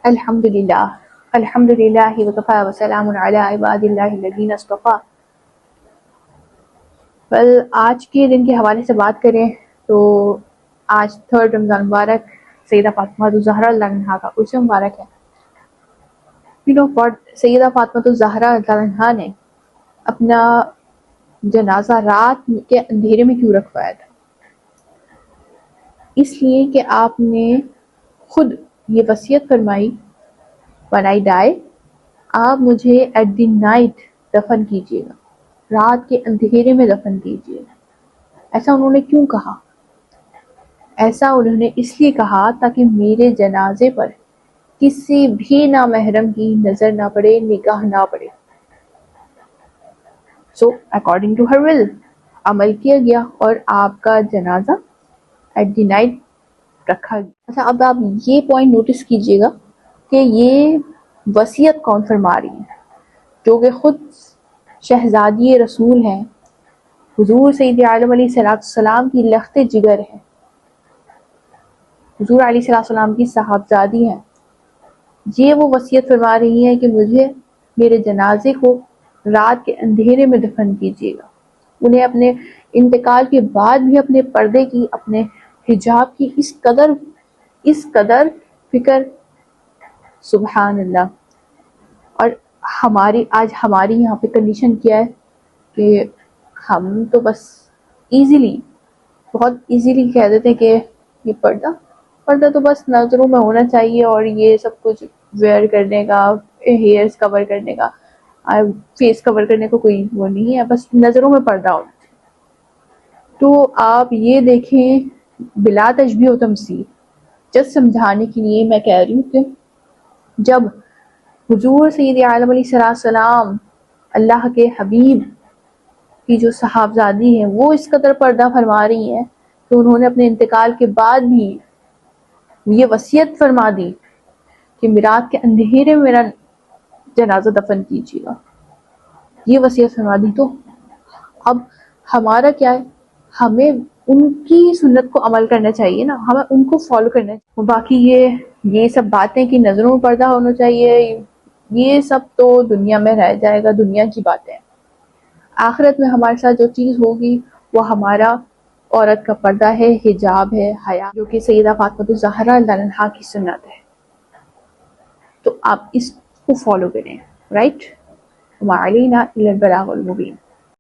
الحمدللہ وکفی وسلام علی عباد اللہ الذین اصطفی۔ آج کے دن کے حوالے سے بات کریں تو آج 3 رمضان مبارک سیدہ فاطمہ الزہرا اللہ عنہا کا عرس مبارک ہے۔ سیدہ فاطمہ الزہرا اللہ عنہا نے اپنا جنازہ رات کے اندھیرے میں کیوں رکھوایا تھا؟ اس لیے کہ آپ نے خود یہ وصیت فرمائی، when I die آپ مجھے ایٹ دی نائٹ دفن کیجیے گا، رات کے اندھیرے میں دفن کیجیے گا۔ ایسا انہوں نے کیوں کہا؟ ایسا انہوں نے اس لیے کہا تاکہ میرے جنازے پر کسی بھی نامحرم کی نظر نہ پڑے، نگاہ نہ پڑے۔ سو اکارڈنگ ٹو ہر ول عمل کیا گیا اور آپ کا جنازہ ایٹ دی نائٹ رکھا گیا۔ اچھا، اب آپ یہ پوائنٹ نوٹس کیجیے گا کہ یہ وصیت کون فرما رہی ہے، جو کہ خود شہزادی رسول ہیں، حضور سید عالم علیہ السلام کی لخت جگر ہے، حضور علیہ السلام کی صاحبزادی ہیں۔ یہ وہ وصیت فرما رہی ہیں کہ مجھے میرے جنازے کو رات کے اندھیرے میں دفن کیجیے گا۔ انہیں اپنے انتقال کے بعد بھی اپنے پردے کی، اپنے حجاب کی اس قدر فکر، سبحان اللہ۔ اور آج ہماری یہاں پہ کنڈیشن کیا ہے کہ ہم تو بس بہت ایزیلی کہہ دیتے ہیں کہ یہ پردہ تو بس نظروں میں ہونا چاہیے، اور یہ سب کچھ ویئر کرنے کا، ہیئرز کور کرنے کا، فیس کور کرنے کا کوئی وہ نہیں ہے، بس نظروں میں پردہ ہونا چاہیے۔ تو آپ یہ دیکھیں، بلا تشبیہ و تمثیل، جس سمجھانے کے لیے میں کہہ رہی ہوں کہ جب حضور سید عالم علیہ السلام اللہ کے حبیب کی جو صاحبزادی ہیں وہ اس قدر پردہ فرما رہی ہیں تو انہوں نے اپنے انتقال کے بعد بھی یہ وصیت فرما دی کہ رات کے اندھیرے میں میرا جنازہ دفن کیجیے گا۔ یہ وصیت فرما دی، تو اب ہمارا کیا ہے؟ ہمیں ان کی سنت کو عمل کرنا چاہیے نا، ہمیں ان کو فالو کرنا چاہیے۔ باقی یہ سب باتیں کہ نظروں میں پردہ ہونا چاہیے، یہ سب تو دنیا میں رہ جائے گا، دنیا کی باتیں۔ آخرت میں ہمارے ساتھ جو چیز ہوگی وہ ہمارا عورت کا پردہ ہے، حجاب ہے، حیا، جو کہ سیدہ فاطمہ الزہرا اللہ عنہا کی سنت ہے۔ تو آپ اس کو فالو کریں، رائٹ؟ وَمَا عَلَيْنَا إِلَّا الْبَلَاغُ الْمُبِينُ۔